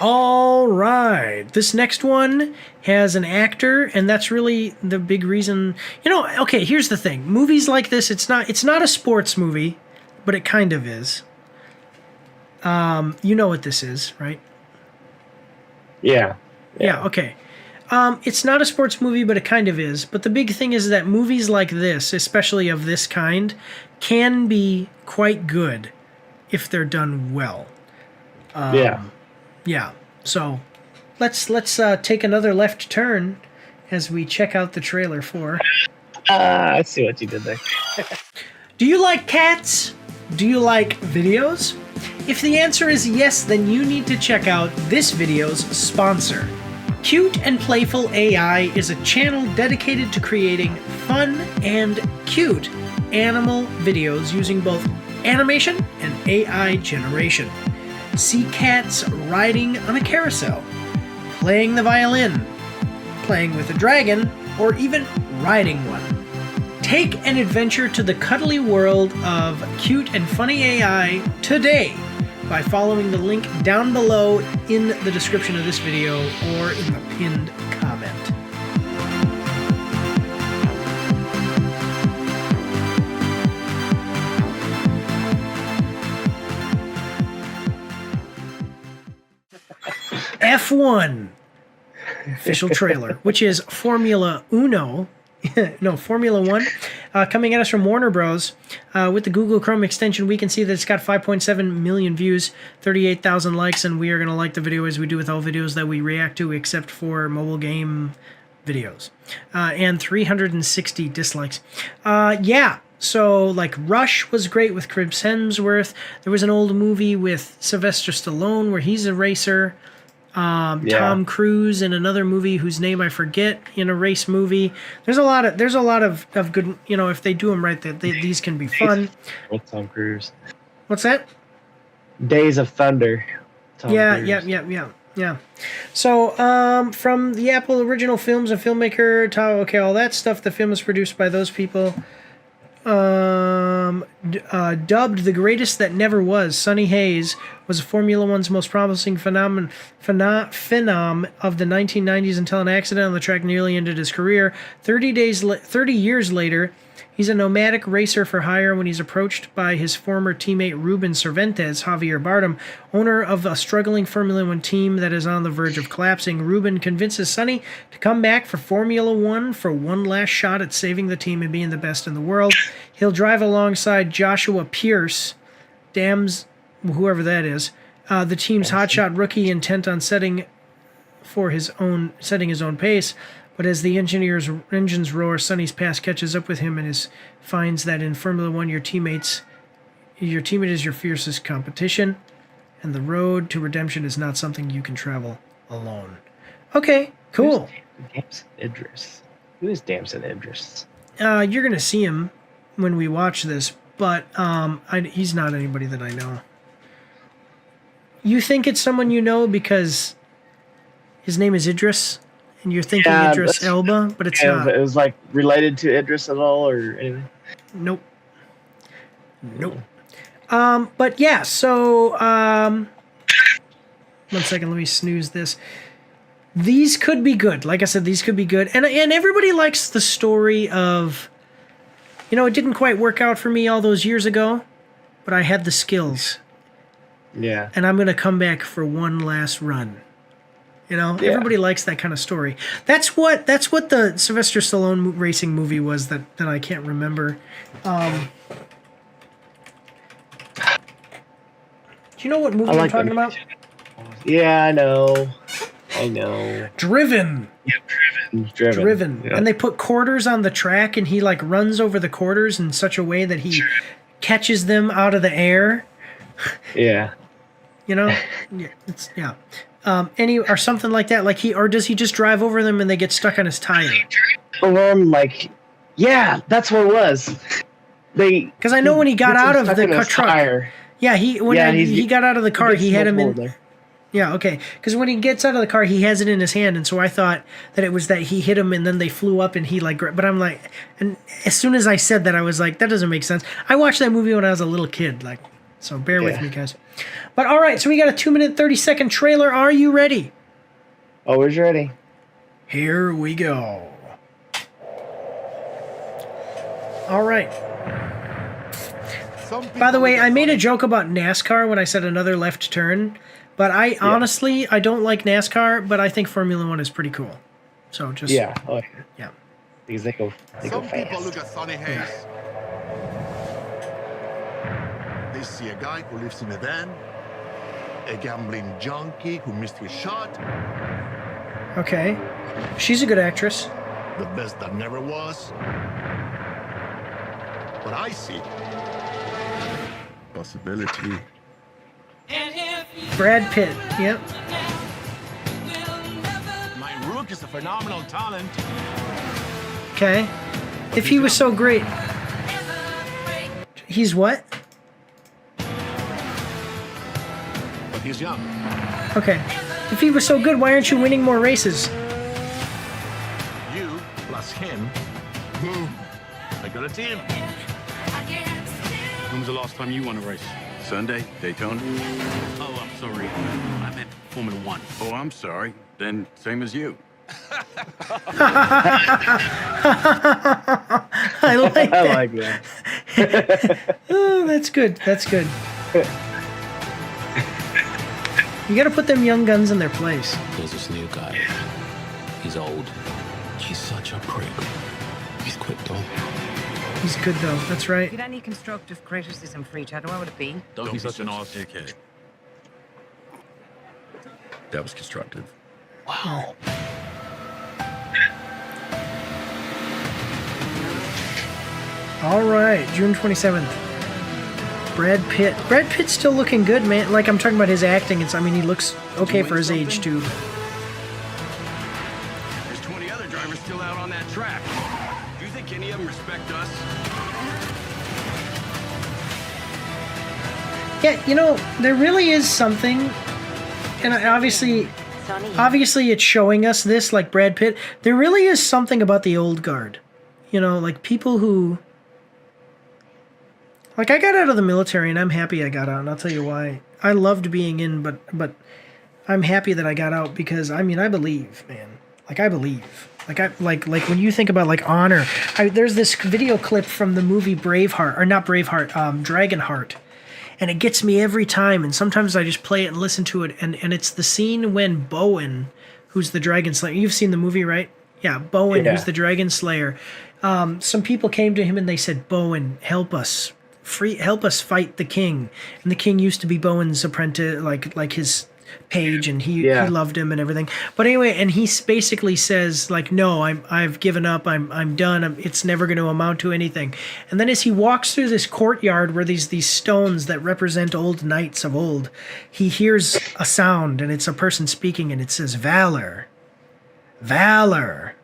All right. This next one has an actor, and that's really the big reason. Okay, here's the thing. Movies like this, it's not a sports movie, but it kind of is. You know what this is, right? Yeah. Yeah, okay. It's not a sports movie, but it kind of is. But the big thing is that movies like this, especially of this kind, can be quite good if they're done well. Yeah. So let's take another left turn as we check out the trailer for. I see what you did there. Do you like cats? Do you like videos? If the answer is yes, then you need to check out this video's sponsor. Cute and Playful AI is a channel dedicated to creating fun and cute animal videos using both animation and AI generation. See cats riding on a carousel, playing the violin, playing with a dragon, or even riding one. Take an adventure to the cuddly world of cute and funny AI today by following the link down below in the description of this video or in the pinned comment. F1 official trailer, which is Formula Uno. No, Formula One, coming at us from Warner Bros. With the Google Chrome extension, we can see that it's got 5.7 million views, 38,000 likes, and we are going to like the video as we do with all videos that we react to, except for mobile game videos, and 360 dislikes. Yeah. So, like, Rush was great with Chris Hemsworth. There was an old movie with Sylvester Stallone where he's a racer. Tom Cruise in another movie whose name I forget in a race movie. There's a lot of good, if they do them right, these can be fun. With Tom Cruise. What's that? Days of Thunder. Yeah. So, from the Apple original films and filmmaker, all that stuff. The film is produced by those people. Dubbed the greatest that never was, Sonny Hayes was Formula One's most promising phenom of the 1990s until an accident on the track nearly ended his career. 30 years later, he's a nomadic racer for hire when he's approached by his former teammate Ruben Cervantes, Javier Bardem, owner of a struggling Formula One team that is on the verge of collapsing. Ruben convinces Sonny to come back for Formula One for one last shot at saving the team and being the best in the world. He'll drive alongside Joshua Pierce, whoever that is, the team's hotshot rookie intent on setting his own pace. But as the engines roar, Sonny's past catches up with him and finds that in Formula One, your teammate is your fiercest competition, and the road to redemption is not something you can travel alone. Okay, cool. Damson Idris. Who is Damson Idris? You're gonna see him when we watch this, but he's not anybody that I know. You think it's someone you know because his name is Idris? And you're thinking Idris Elba, but it's not. It was like related to Idris at all or anything? Nope. But yeah, so 1 second, let me snooze this. These could be good. Like I said, these could be good. And everybody likes the story of, it didn't quite work out for me all those years ago, but I had the skills. Yeah. And I'm going to come back for one last run. Everybody likes that kind of story. That's what the Sylvester Stallone racing movie was that I can't remember. Do you know what movie I'm talking about? Yeah, I know. Driven. Yeah, Driven. Yeah. And they put quarters on the track, and he runs over the quarters in such a way that he catches them out of the air. Yeah. Or something like that. Or does he just drive over them and they get stuck on his tire? That's what it was. Because I know when he got out of the truck. Tire. Yeah, he got out of the car, he had him in there. Yeah, okay. Because when he gets out of the car, he has it in his hand, and so I thought that it was that he hit him and then they flew up and he but I'm and as soon as I said that, I was like, that doesn't make sense. I watched that movie when I was a little kid, So bear with me, guys. But all right, so we got a 2-minute 30-second trailer. Are you ready? Always ready. Here we go. All right. By the way, I made a joke about NASCAR when I said another left turn, but I honestly, I don't like NASCAR, but I think Formula One is pretty cool. So just Yeah. Because they go Some fast. people look at Sonny Hayes. They see a guy who lives in a van, a gambling junkie who missed his shot, Okay. She's a good actress. the best that never was. But I see possibility. Brad Pitt. Yep. My Rook is a phenomenal talent. Okay. If he was so great. He's what? But he's young. Okay. If he was so good, why aren't you winning more races? You plus him. Boom. I got a team. When was the last time you won a race? Sunday, Daytona. Oh, I'm sorry. I meant Formula One. Oh, I'm sorry. Then same as you. I like that. I like that. Oh, that's good. That's good. You gotta put them young guns in their place. There's this new guy. He's old. He's such a prick. He's quick though. He's good though. That's right. If you had any constructive criticism for each other, what would it be? Don't be such an ass dickhead. That was constructive. Wow. All right, June 27th. Brad Pitt. Brad Pitt's still looking good, man. Like, I'm talking about his acting. I mean, he looks okay for his age, too. There's 20 other drivers still out on that track. Do you think any of them respect us? Yeah, you know, there really is something, and obviously it's showing us this, like Brad Pitt. There really is something about the old guard. You know, like people who... Like, I got out of the military, and I'm happy I got out, and I'll tell you why. I loved being in, but I'm happy that I got out because, I mean, I believe, man. Like, I believe. Like when you think about, like, honor. There's this video clip from the movie Braveheart, or not Braveheart, Dragonheart. And it gets me every time, and sometimes I just play it and listen to it, and it's the scene when Bowen, who's the Dragon Slayer... You've seen the movie, right? Yeah, Bowen, who's the Dragon Slayer. Some people came to him and they said, Bowen, help us. Help us fight the king. And the king used to be Bowen's apprentice, like his page, and he loved him and everything. But anyway, and he basically says, like, no, I've given up, I'm done, it's never going to amount to anything. And then as he walks through this courtyard where these stones that represent old knights of old, he hears a sound, and it's a person speaking, and it says, valor, valor.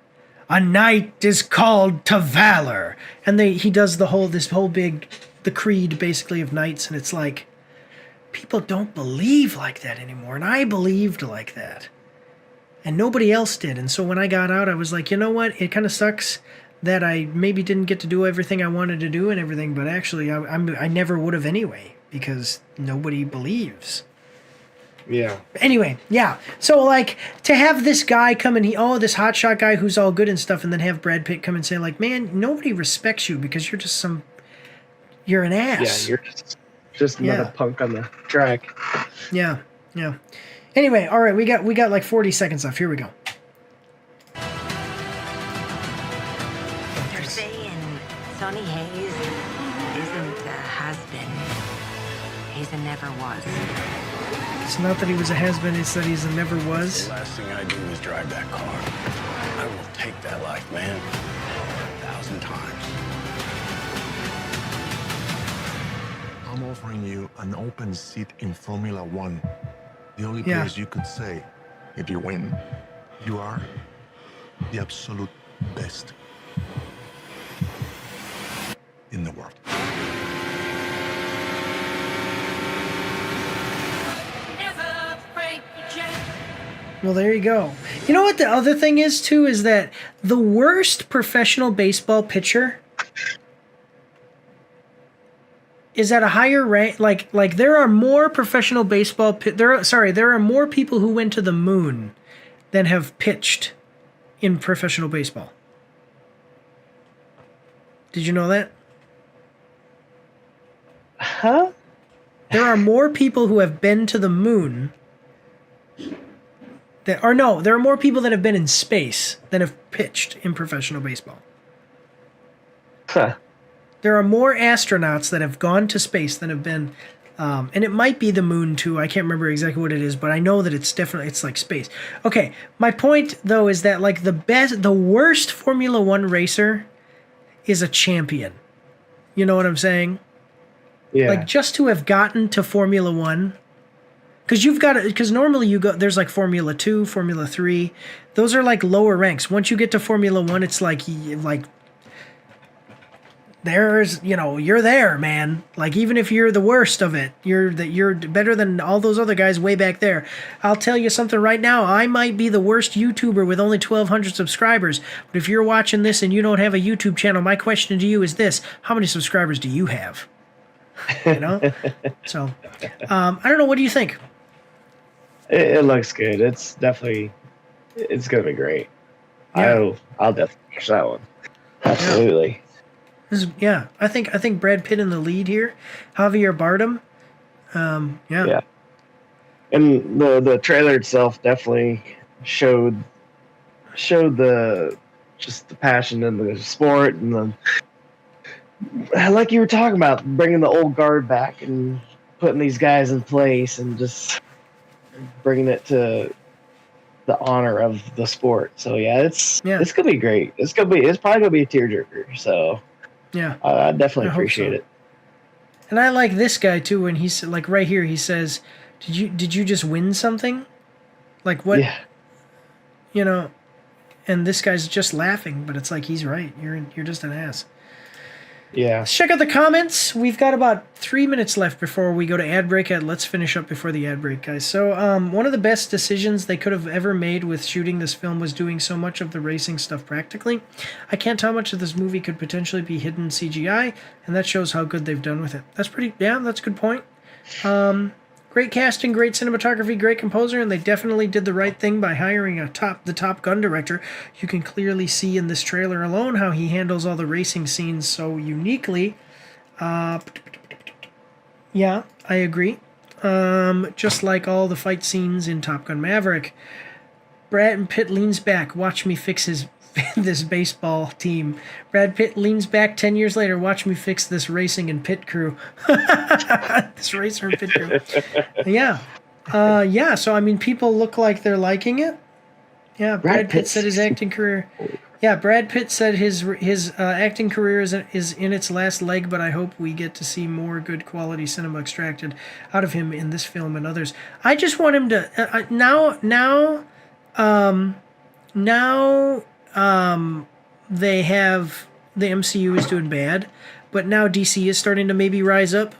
A knight is called to valor. And he does the creed basically of knights, and it's like, people don't believe like that anymore, and I believed like that, and nobody else did. And so when I got out, I was like, you know what, it kind of sucks that I maybe didn't get to do everything I wanted to do and everything, but actually I never would have anyway, because nobody believes. Yeah. Anyway, yeah. So, like, to have this guy come and this hotshot guy who's all good and stuff, and then have Brad Pitt come and say, like, man, nobody respects you because you're just you're an ass. Yeah, you're just another punk on the track. Yeah, yeah. Anyway, all right, we got like 40 seconds left. Here we go. They're saying Sonny Hayes isn't a has-been. He's a never was. It's not that he was a has-been, it's that he's a never was. The last thing I do is drive that car. I will take that life, man. 1,000 times. I'm offering you an open seat in Formula One. The only place you could say, if you win, you are the absolute best in the world. Well, there you go. You know what the other thing is, too, is that the worst professional baseball pitcher is at a higher rank. Like there are more professional baseball. There are more people who went to the moon than have pitched in professional baseball. Did you know that? Huh? There are more people who have been to the moon. There are more people that have been in space than have pitched in professional baseball. Huh. There are more astronauts that have gone to space than have been, and it might be the moon too. I can't remember exactly what it is, but I know that it's like space. Okay, my point though is that like the worst Formula One racer is a champion. You know what I'm saying? Yeah. Like just to have gotten to Formula One. Because normally you go, there's like Formula 2, Formula 3. Those are like lower ranks. Once you get to Formula 1, it's like there's, you're there, man. Like even if you're the worst of it, you're better than all those other guys way back there. I'll tell you something right now. I might be the worst YouTuber with only 1,200 subscribers. But if you're watching this and you don't have a YouTube channel, my question to you is this: how many subscribers do you have? So, I don't know. What do you think? It looks good. It's gonna be great. Yeah. I'll definitely watch that one. Absolutely. I think Brad Pitt in the lead here, Javier Bardem. Yeah. And the trailer itself definitely showed the passion in the sport, and like you were talking about, bringing the old guard back and putting these guys in place and just bringing it to the honor of the sport. So it's gonna be great. It's probably gonna be a tearjerker. So yeah, I definitely appreciate it. And I like this guy too. When he's like right here, he says, "Did you just win something? Like what? Yeah. And this guy's just laughing, but it's like he's right. You're just an ass." Yeah. Let's check out the comments. We've got about 3 minutes left before we go to ad break. Let's finish up before the ad break, guys. So one of the best decisions they could have ever made with shooting this film was doing so much of the racing stuff practically. I can't tell how much of this movie could potentially be hidden CGI, and that shows how good they've done with it. That's a good point. Great casting, great cinematography, great composer, and they definitely did the right thing by hiring the Top Gun director. You can clearly see in this trailer alone how he handles all the racing scenes so uniquely. Yeah, I agree. Just like all the fight scenes in Top Gun Maverick. Brad Pitt leans back. Watch me fix this baseball team. Brad Pitt leans back 10 years later. Watch me fix this racing and pit crew. This racer and pit crew. Yeah. So, I mean, people look like they're liking it. Yeah, Brad Pitt said his acting career... Yeah, Brad Pitt said his acting career is in its last leg, but I hope we get to see more good quality cinema extracted out of him in this film and others. I just want him to... Now they have the MCU is doing bad, but now DC is starting to maybe rise up.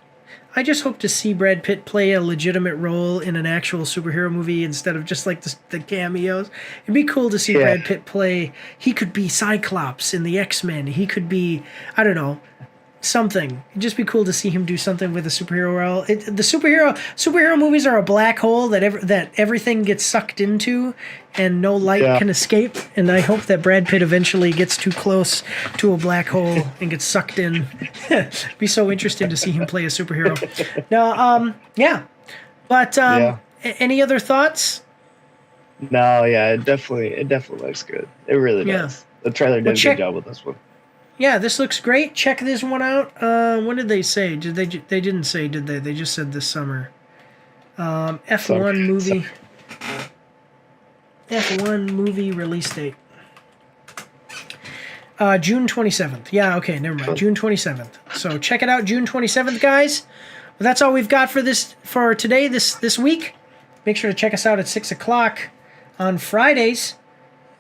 I just hope to see Brad Pitt play a legitimate role in an actual superhero movie instead of just like the cameos. It'd be cool to see Brad Pitt play. He could be Cyclops in the X-Men. He could be, I don't know, something. It'd just be cool to see him do something with a superhero role. The superhero movies are a black hole that everything gets sucked into and no light can escape. And I hope that Brad Pitt eventually gets too close to a black hole and gets sucked in. It'd be so interesting to see him play a superhero. Now, But any other thoughts? No, it definitely looks good. It really does. The trailer did a good job with this one. Yeah, this looks great. Check this one out. When did they say? They didn't say, did they? They just said this summer. F1 movie. F1 movie release date. June 27th. Yeah, okay, never mind. June 27th. So check it out, June 27th, guys. Well, that's all we've got for today, this week. Make sure to check us out at 6 o'clock on Fridays.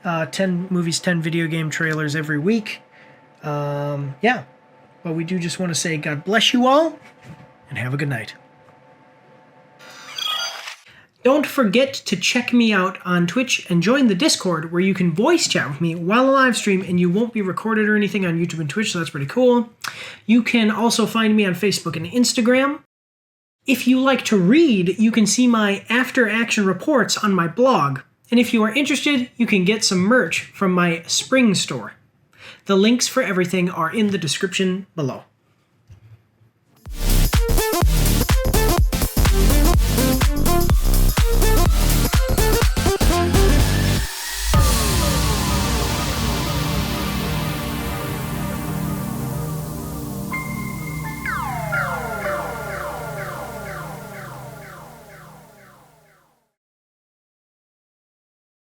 10 movies, 10 video game trailers every week. But we do just want to say God bless you all and have a good night. Don't forget to check me out on Twitch and join the Discord where you can voice chat with me while I live stream, and you won't be recorded or anything on YouTube and Twitch, so that's pretty cool. You can also find me on Facebook and Instagram. If you like to read, you can see my after-action reports on my blog. And if you are interested, you can get some merch from my spring store. The links for everything are in the description below.